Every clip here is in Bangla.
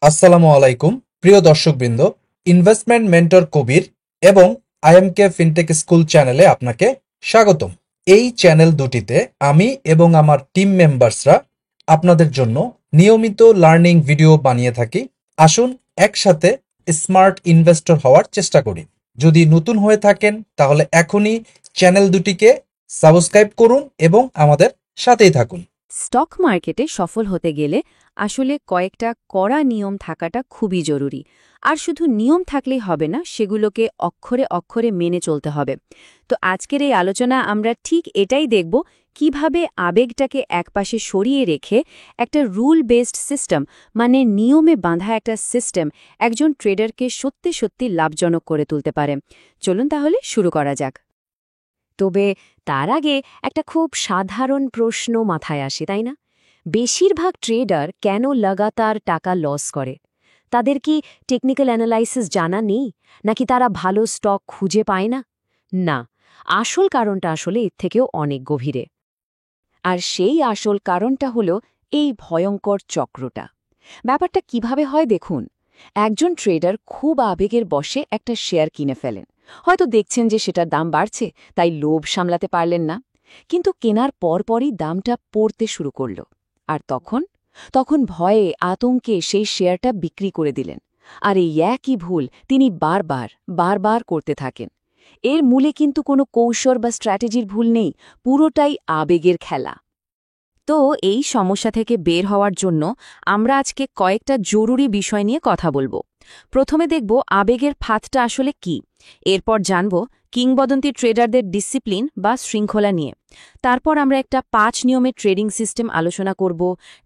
আসসালামু আলাইকুম প্রিয় দর্শকবৃন্দ। ইনভেস্টমেন্ট মেন্টর কবির এবং আইএমকে ফিনটেক স্কুল চ্যানেলে আপনাকে স্বাগতম। এই চ্যানেল দুটিতে আমি এবং আমার টিম মেম্বার্সরা আপনাদের জন্য নিয়মিত লার্নিং ভিডিও বানিয়ে থাকি। আসুন একসাথে স্মার্ট ইনভেস্টর হওয়ার চেষ্টা করি। যদি নতুন হয়ে থাকেন তাহলে এখনই চ্যানেল দুটিকে সাবস্ক্রাইব করুন এবং আমাদের সাথেই থাকুন। স্টক মার্কেটে সফল হতে গেলে আসলে কয়েকটা কড়া নিয়ম থাকাটা খুবই জরুরি। আর শুধু নিয়ম থাকলেই হবে না, সেগুলোকে অক্ষরে অক্ষরে মেনে চলতে হবে। তো আজকের এই আলোচনা আমরা ঠিক এটাই দেখব, কিভাবে আবেগটাকে একপাশে সরিয়ে রেখে একটা রুল বেসড সিস্টেম, মানে নিয়মে বাঁধা একটা সিস্টেম, একজন ট্রেডারকে সত্যি সত্যি লাভজনক করে তুলতে পারে। চলুন তাহলে শুরু করা যাক। তবে তার আগে একটা খুব সাধারণ প্রশ্ন মাথায় আসে, তাই না? বেশিরভাগ ট্রেডার কেন লাগাতার টাকা লস করে? তাদের কি টেকনিক্যাল অ্যানালাইসিস জানা নেই, নাকি তারা ভালো স্টক খুঁজে পায় না? না, আসল কারণটা আসলে এর থেকেও অনেক গভীরে। আর সেই আসল কারণটা হলো এই ভয়ঙ্কর চক্রটা। ব্যাপারটা কিভাবে হয় দেখুন। একজন ট্রেডার খুব আবেগের বশে একটা শেয়ার কিনে ফেলেন। হয়তো দেখছেন যে সেটার দাম বাড়ছে, তাই লোভ সামলাতে পারলেন না। কিন্তু কেনার পরপরই দামটা পড়তে শুরু করল। আর তখন তখন ভয়ে আতঙ্কে সেই শেয়ারটা বিক্রি করে দিলেন। আর এই একই ভুল তিনি বারবার বারবার করতে থাকেন। এর মূলে কিন্তু কোনো কৌশল বা স্ট্র্যাটেজির ভুল নেই, পুরোটাই আবেগের খেলা। তো এই সমস্যা থেকে বের হওয়ার জন্য আমরা আজকে কয়েকটা জরুরি বিষয় নিয়ে কথা বলবো। প্রথমে দেখব আবেগের ফাঁদটা আসলে কি। এরপর জানব কিংবদন্তি ট্রেডারদের ডিসিপ্লিন বা শৃঙ্খলা নিয়ে। তারপর আমরা একটা 5 নিয়মের ট্রেডিং সিস্টেম আলোচনা করব,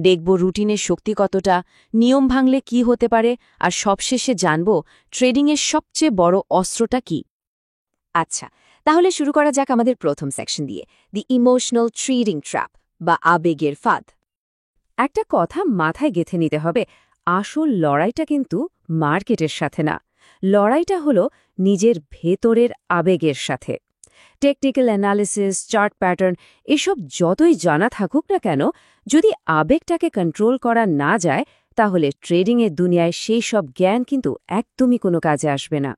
দেখব রুটিনের শক্তি কতটা, নিয়ম ভাঙলে কি হতে পারে, আর সবশেষে জানব ট্রেডিংয়ের সবচেয়ে বড় অস্ত্রটা কি। আচ্ছা, তাহলে শুরু করা যাক আমাদের প্রথম সেকশন দিয়ে, দি ইমোশনাল ট্রেডিং ট্র্যাপ বা আবেগের ফাঁদ। একটা কথা মাথায় গেঁথে নিতে হবে, আসল লড়াইটা কিন্তু মার্কেটের সাথে না। লড়াইটা হলো নিজের ভেতরের আবেগের সাথে। টেকনিক্যাল অ্যানালিসিস, চার্ট প্যাটার্ন এসব যতই জানা থাকুক না কেন, যদি আবেগটাকে কন্ট্রোল করা না যায়, তাহলে ট্রেডিংয়ের দুনিয়ায় সেই সব জ্ঞান কিন্তু একদমই কোনো কাজে আসবে না।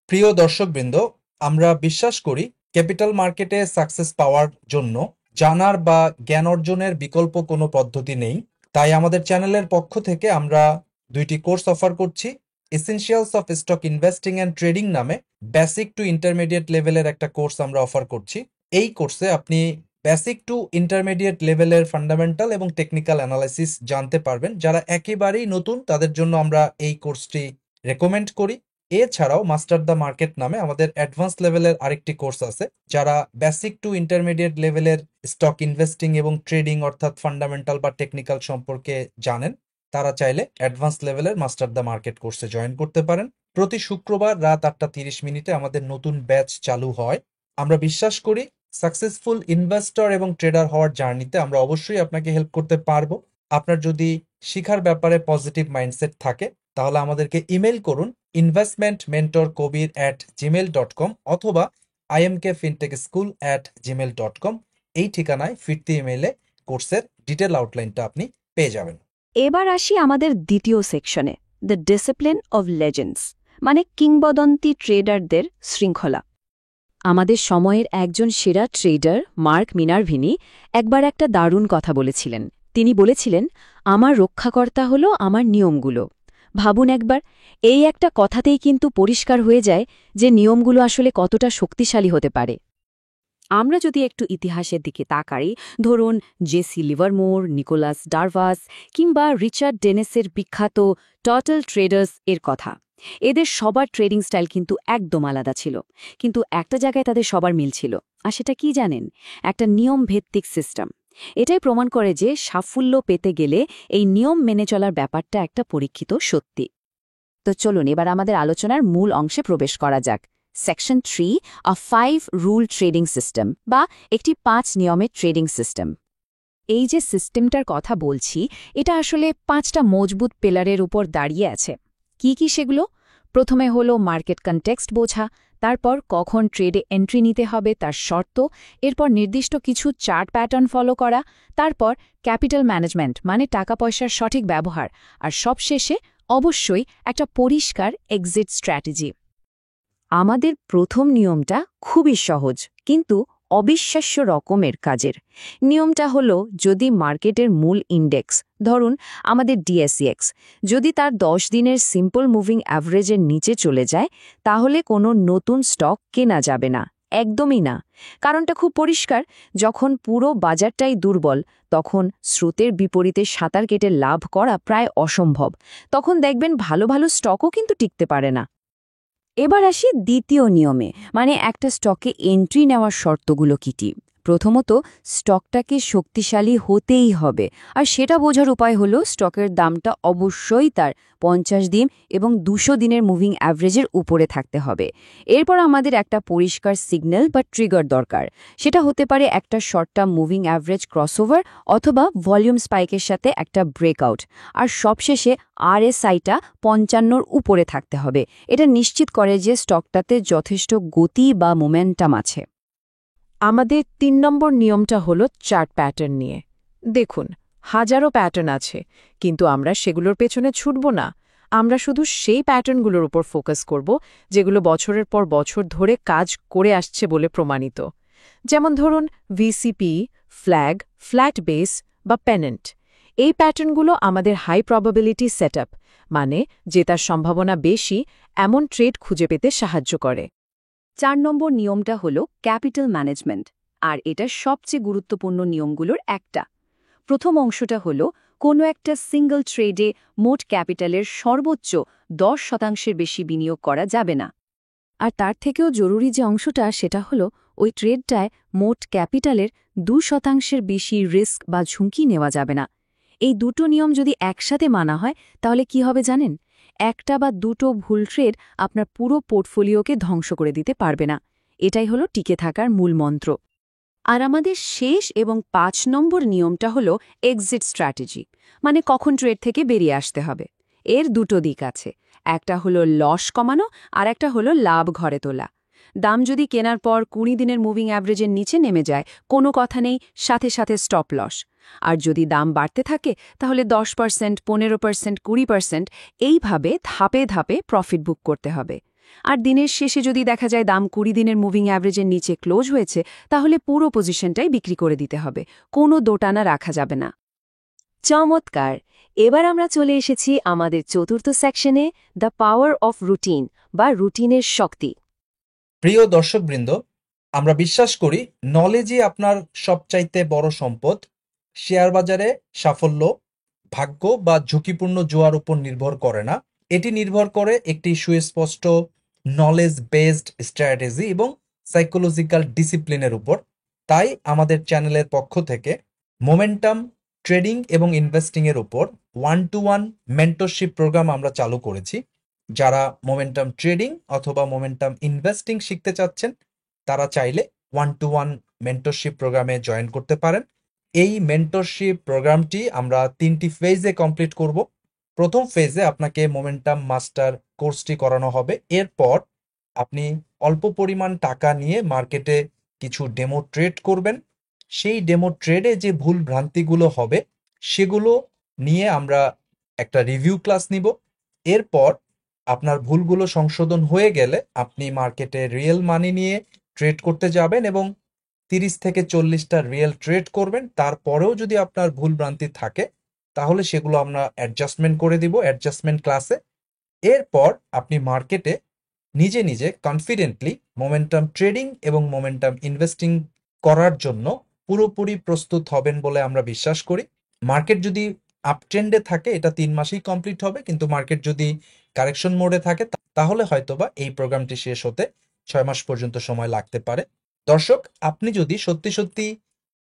প্রিয় দর্শকবৃন্দ, আমরা বিশ্বাস করি ক্যাপিটাল মার্কেটে সাকসেস পাওয়ার জন্য জানার বা জ্ঞান অর্জনের বিকল্প কোনো পদ্ধতি নেই। তাই আমাদের চ্যানেলের পক্ষ থেকে আমরা দুইটি কোর্স অফার করছি। Essentials of stock investing and trading নামে বেসিক টু ইন্টারমিডিয়েট লেভেলের একটা কোর্স আমরা অফার করছি। এই কোর্সে আপনি বেসিক টু ইন্টারমিডিয়েট লেভেলের ফান্ডামেন্টাল এবং টেকনিক্যাল অ্যানালাইসিস জানতে পারবেন। যারা একেবারেই নতুন তাদের জন্য আমরা এই কোর্সটি রেকমেন্ড করি। এছাড়াও মাস্টার দ্য মার্কেট নামে আমাদের অ্যাডভান্স লেভেলের আরেকটি কোর্স আছে। যারা বেসিক টু ইন্টারমিডিয়েট লেভেলের স্টক ইনভেস্টিং এবং ট্রেডিং অর্থাৎ ফান্ডামেন্টাল বা টেকনিক্যাল সম্পর্কে জানেন, তারা চাইলে অ্যাডভান্স লেভেলের মাস্টার দ্য মার্কেট কোর্সে জয়েন করতে পারেন। প্রতি শুক্রবার রাত 8:30 আমাদের নতুন ব্যাচ চালু হয়। আমরা বিশ্বাস করি সাকসেসফুল ইনভেস্টর এবং ট্রেডার হওয়ার জার্নিতে আমরা অবশ্যই আপনাকে হেল্প করতে পারবো। আপনার যদি শিখার ব্যাপারে পজিটিভ মাইন্ডসেট থাকে তাহলে আমাদেরকে ইমেল করুন investmentkobir@gmail.com অথবা imkfintechschool@gmail.com। এই ঠিকানায় ফিরতি ইমেইলে কোর্সের ডিটেল আউটলাইনটা আপনি পেয়ে যাবেন। এবার আসি আমাদের দ্বিতীয় সেকশনে, দ্য ডিসিপ্লিন অব লেজেন্ডস, মানে কিংবদন্তি ট্রেডারদের শৃঙ্খলা। আমাদের সময়ের একজন সেরা ট্রেডার মার্ক মিনারভিনি একবার একটা দারুণ কথা বলেছিলেন। তিনি বলেছিলেন, আমার রক্ষাকর্তা হলো আমার নিয়মগুলো। ভাবুন একবার, এই একটা কথাতেই কিন্তু পরিষ্কার হয়ে যায় যে নিয়মগুলো আসলে কতটা শক্তিশালী হতে পারে। আমরা যদি একটু ইতিহাসের দিকে তাকাই, ধরুন জেসি লিভারমোর, নিকোলাস ডারভাস কিংবা রিচার্ড ডেনেসের বিখ্যাত টর্টল ট্রেডার্স এর কথা। এদের সবার ট্রেডিং স্টাইল কিন্তু একদম আলাদা ছিল, কিন্তু একটা জায়গায় তাদের সবার মিল ছিল। আর সেটা কি জানেন? একটা নিয়ম ভিত্তিক সিস্টেম। এটাই প্রমাণ করে যে সাফল্য পেতে গেলে এই নিয়ম মেনে চলার ব্যাপারটা একটা পরীক্ষিত সত্যি। তো চলুন এবার আমাদের আলোচনার মূল অংশে প্রবেশ করা যাক। সেকশন 3, আ 5 রুল ট্রেডিং সিস্টেম বা একটি 5 নিয়মের ট্রেডিং সিস্টেম। এই যে সিস্টেমটার কথা বলছি, এটা আসলে 5টা মজবুত পিলারের উপর দাঁড়িয়ে আছে। কি কি সেগুলো? প্রথমে হলো মার্কেট কনটেক্সট বোঝা, তারপর কখন ট্রেডে এন্ট্রি নিতে হবে তার শর্ত, এরপর নির্দিষ্ট কিছু চার্ট প্যাটার্ন ফলো করা, তারপর ক্যাপিটাল ম্যানেজমেন্ট মানে টাকা পয়সার সঠিক ব্যবহার, আর সবশেষে অবশ্যই একটা পরিষ্কার এক্সিট স্ট্র্যাটেজি। আমাদের প্রথম নিয়মটা খুবই সহজ কিন্তু অবিশ্বাস্য রকমের কাজের। নিয়মটা হলো, যদি মার্কেটের মূল ইন্ডেক্স, ধরুন আমাদের ডিএসইএক্স, যদি তার 10 দিনের সিম্পল মুভিং অ্যাভারেজের নিচে চলে যায়, তাহলে কোনো নতুন স্টক কেনা যাবে না, একদমই না। কারণটা খুব পরিষ্কার, যখন পুরো বাজারটাই দুর্বল, তখন স্রোতের বিপরীতে সাঁতার কেটে লাভ করা প্রায় অসম্ভব। তখন দেখবেন ভালো ভালো স্টকও কিন্তু টিকতে পারে না। এবার আসি দ্বিতীয় নিয়মে, মানে একটা স্টকে এন্ট্রি নেওয়ার শর্তগুলো কী। প্রথমত, স্টকটাকে শক্তিশালী হতেই হবে, আর সেটা বোঝার উপায় হলো স্টকের দামটা অবশ্যই তার 50 দিন এবং 200 দিনের মুভিং অ্যাভারেজের উপরে থাকতে হবে। এরপর আমাদের একটা পরিষ্কার সিগন্যাল বা ট্রিগার দরকার। সেটা হতে পারে একটা short term moving average crossover অথবা ভলিউম স্পাইকের সাথে একটা ব্রেকআউট। আর সবশেষে আরএসআইটা 55-র উপরে থাকতে হবে। এটা নিশ্চিত করে যে স্টকটাতে যথেষ্ট গতি বা মোমেন্টাম আছে। আমাদের 3 নম্বর নিয়মটা হলো চার্ট প্যাটার্ন নিয়ে। দেখুন, হাজারো প্যাটার্ন আছে, কিন্তু আমরা সেগুলোর পেছনে ছুটব না। আমরা শুধু সেই প্যাটার্নগুলোর উপর ফোকাস করব যেগুলো বছরের পর বছর ধরে কাজ করে আসছে বলে প্রমাণিত। যেমন ধরুন ভিসিপি, ফ্ল্যাগ, ফ্ল্যাট বেস বা পেনেন্ট। এই প্যাটার্নগুলো আমাদের হাই প্রবাবিলিটি সেটআপ, মানে জেতার সম্ভাবনা বেশি, এমন ট্রেড খুঁজে পেতে সাহায্য করে। 4 নম্বর নিয়মটা হলো ক্যাপিটাল ম্যানেজমেন্ট, আর এটা সবচেয়ে গুরুত্বপূর্ণ নিয়মগুলোর একটা। প্রথম অংশটা হলো, কোনো একটা সিঙ্গল ট্রেডে মোট ক্যাপিটালের সর্বোচ্চ 10% বেশি বিনিয়োগ করা যাবে না। আর তার থেকেও জরুরি যে অংশটা, সেটা হলো ওই ট্রেডটায় মোট ক্যাপিটালের 2% বেশি রিস্ক বা ঝুঁকি নেওয়া যাবে না। এই দুটো নিয়ম যদি একসাথে মানা হয়, তাহলে কি হবে জানেন? একটা বা দুটো ভুল ট্রেড আপনার পুরো পোর্টফোলিওকে ধ্বংস করে দিতে পারবে না। এটাই হলো টিকে থাকার মূল মন্ত্র। আর আমাদের শেষ এবং 5 নম্বর নিয়মটা হলো এক্সিট স্ট্র্যাটেজি, মানে কখন ট্রেড থেকে বেরিয়ে আসতে হবে। এর দুটো দিক আছে, একটা হলো লস কমানো আর একটা হলো লাভ ঘরে তোলা। দাম যদি কেনার পর 20 দিনের মুভিং অ্যাভারেজের নিচে নেমে যায়, কোনো কথা নেই, সাথে সাথে স্টপ লস। আর যদি দাম বাড়তে থাকে, তাহলে 10%, 15%, 20% এইভাবে ধাপে ধাপে প্রফিট বুক করতে হবে। আর দিনের শেষে যদি দেখা যায় দাম 20 দিনের মুভিং অ্যাভারেজের নিচে ক্লোজ হয়েছে, তাহলে পুরো পজিশনটাই বিক্রি করে দিতে হবে, কোনো দোটানা রাখা যাবে না। চমৎকার! এবার আমরা চলে এসেছি আমাদের চতুর্থ সেকশনে, দ্য পাওয়ার অফ রুটিন বা রুটিনের শক্তি। প্রিয় দর্শকবৃন্দ, আমরা বিশ্বাস করি নলেজই আপনার সবচাইতে বড় সম্পদ। শেয়ার বাজারে সাফল্য ভাগ্য বা ঝুঁকিপূর্ণ জোয়ার উপর নির্ভর করে না, এটি নির্ভর করে একটি সুস্পষ্ট নলেজ বেসড স্ট্র্যাটেজি এবং সাইকোলজিক্যাল ডিসিপ্লিনের উপর। তাই আমাদের চ্যানেলের পক্ষ থেকে মোমেন্টাম ট্রেডিং এবং ইনভেস্টিংয়ের উপর 1-to-1 মেন্টরশিপ প্রোগ্রাম আমরা চালু করেছি। যারা মোমেন্টাম ট্রেডিং অথবা মোমেন্টাম ইনভেস্টিং শিখতে চাচ্ছেন, তারা চাইলে 1-to-1 মেন্টরশিপ প্রোগ্রামে জয়েন করতে পারেন। এই মেন্টরশিপ প্রোগ্রামটি আমরা 3টি ফেজে কমপ্লিট করব। প্রথম ফেজে আপনাকে মোমেন্টাম মাস্টার কোর্সটি করানো হবে। এরপর আপনি অল্প পরিমাণ টাকা নিয়ে মার্কেটে কিছু ডেমো ট্রেড করবেন। সেই ডেমো ট্রেডে যে ভুল ভ্রান্তিগুলো হবে, সেগুলো নিয়ে আমরা একটা রিভিউ ক্লাস নিব। এরপর আপনার ভুলগুলো সংশোধন হয়ে গেলে আপনি মার্কেটে রিয়েল মানি নিয়ে ট্রেড করতে যাবেন এবং 30 থেকে 40টা রিয়েল ট্রেড করবেন। তারপরেও যদি আপনার ভুল ভ্রান্তি থাকে, তাহলে সেগুলো আমরা অ্যাডজাস্টমেন্ট করে দিব অ্যাডজাস্টমেন্ট ক্লাসে। এরপর আপনি মার্কেটে নিজে নিজে কনফিডেন্টলি মোমেন্টাম ট্রেডিং এবং মোমেন্টাম ইনভেস্টিং করার জন্য পুরোপুরি প্রস্তুত হবেন বলে আমরা বিশ্বাস করি। মার্কেট যদি আপট্রেন্ডে থাকে, এটা 3 মাসেই কমপ্লিট হবে, কিন্তু মার্কেট যদি কারেকশন মোডে থাকে, তাহলে হয়তোবা এই প্রোগ্রামটি শেষ হতে 6 মাস পর্যন্ত সময় লাগতে পারে। দর্শক, আপনি যদি সত্যি সত্যি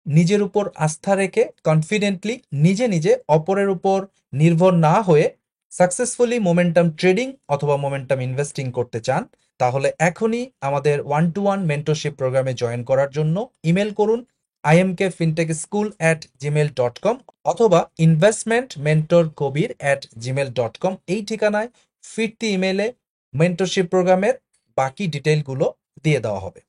নিজের উপর আস্থা রেখে কনফিডেন্টলি নিজে নিজে অপরের উপর নির্ভর না হয়ে সাকসেসফুলি মোমেন্টাম ট্রেডিং অথবা মোমেন্টাম ইনভেস্টিং করতে চান, তাহলে এখনই আমাদের 1-to-1 মেন্টরশিপ প্রোগ্রামে জয়েন করার জন্য ইমেল করুন imkfintechschool@gmail.com অথবা investmentmentorkobir@gmail.com। এই ঠিকানায় ফিরতি ইমেলে মেন্টরশিপ প্রোগ্রামের বাকি ডিটেইলগুলো দিয়ে দেওয়া হবে।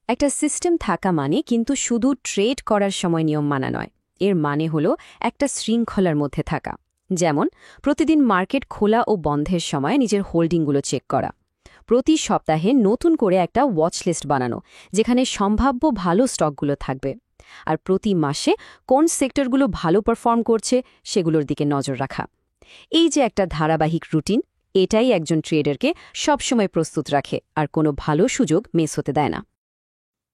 একটা সিস্টেম থাকা মানে কিন্তু শুধু ট্রেড করার সময় নিয়ম মানা নয়। এর মানে হলো একটা শৃঙ্খলার মধ্যে থাকা। যেমন প্রতিদিন মার্কেট খোলা ও বন্ধের সময় নিজের হোল্ডিংগুলো চেক করা, প্রতি সপ্তাহে নতুন করে একটা ওয়াচ লিস্ট বানানো যেখানে সম্ভাব্য ভালো স্টকগুলো থাকবে, আর প্রতি মাসে কোন সেক্টরগুলো ভালো পারফর্ম করছে সেগুলোর দিকে নজর রাখা। এই যে একটা ধারাবাহিক রুটিন, এটাই একজন ট্রেডারকে সবসময় প্রস্তুত রাখে আর কোনো ভালো সুযোগ মিস হতে দেয় না।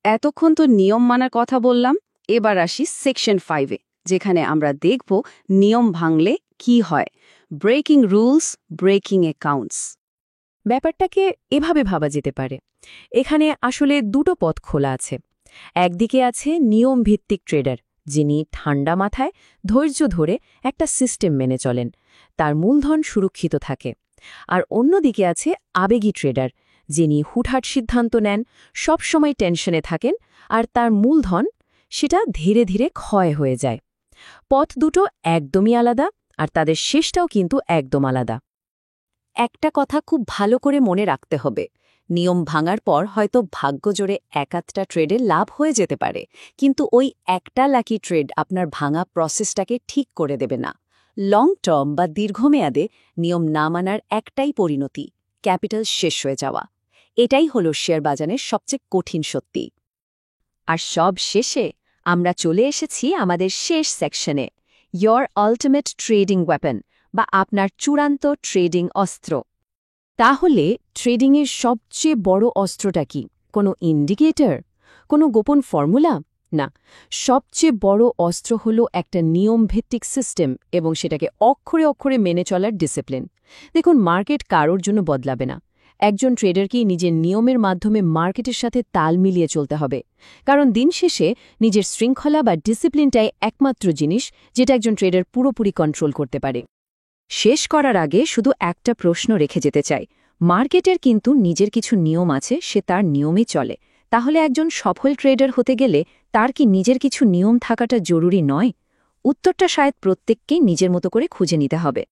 এতক্ষণ তো নিয়ম মানার কথা বললাম, এবার আসি সেকশন 5-এ, যেখানে আমরা দেখব নিয়ম ভাঙলে কি হয়, ব্রেকিং রুলস, ব্রেকিং অ্যাকাউন্টস। ব্যাপারটাকে এভাবে ভাবা যেতে পারে, এখানে আসলে দুটো পথ খোলা আছে। একদিকে আছে নিয়ম ভিত্তিক ট্রেডার, যিনি ঠান্ডা মাথায় ধৈর্য ধরে একটা সিস্টেম মেনে চলেন, তার মূলধন সুরক্ষিত থাকে। আর অন্যদিকে আছে আবেগী ট্রেডার, যিনি হুটহাট সিদ্ধান্ত নেন, সবসময় টেনশনে থাকেন, আর তার মূলধন সেটা ধীরে ধীরে ক্ষয় হয়ে যায়। পথ দুটো একদমই আলাদা, আর তাদের শেষটাও কিন্তু একদম আলাদা। একটা কথা খুব ভালো করে মনে রাখতে হবে, নিয়ম ভাঙার পর হয়তো ভাগ্যজোরে এক-আধটা ট্রেডে লাভ হয়ে যেতে পারে, কিন্তু ওই একটা লাকি ট্রেড আপনার ভাঙা প্রসেসটাকে ঠিক করে দেবে না। লং টার্ম বা দীর্ঘমেয়াদে নিয়ম না মানার একটাই পরিণতি, ক্যাপিটাল শেষ হয়ে যাওয়া। এটাই হলো শেয়ার বাজারের সবচেয়ে কঠিন সত্যি। আর সব শেষে আমরা চলে এসেছি আমাদের শেষ সেকশনে, ইয়োর আল্টিমেট ট্রেডিং ওয়েপন, বা আপনার চূড়ান্ত ট্রেডিং অস্ত্র। তাহলে ট্রেডিংয়ের সবচেয়ে বড় অস্ত্রটা কি? কোনো ইন্ডিকেটর? কোনো গোপন ফর্মুলা? না, সবচেয়ে বড় অস্ত্র হলো একটা নিয়মভিত্তিক সিস্টেম, এবং সেটাকে অক্ষরে অক্ষরে মেনে চলার ডিসিপ্লিন। দেখুন, মার্কেট কারোর জন্য বদলাবে না। একজন ট্রেডারকেই নিজের নিয়মের মাধ্যমে মার্কেটের সাথে তাল মিলিয়ে চলতে হবে, কারণ দিন শেষে নিজের শৃঙ্খলা বা ডিসিপ্লিনটাই একমাত্র জিনিস যেটা একজন ট্রেডার পুরোপুরি কন্ট্রোল করতে পারে। শেষ করার আগে শুধু একটা প্রশ্ন রেখে যেতে চাই, মার্কেটের কিন্তু নিজের কিছু নিয়ম আছে, সে তার নিয়মে চলে। তাহলে একজন সফল ট্রেডার হতে গেলে তার কি নিজের কিছু নিয়ম থাকাটা জরুরি নয়? উত্তরটা শায়দ প্রত্যেককেই নিজের মতো করে খুঁজে নিতে হবে।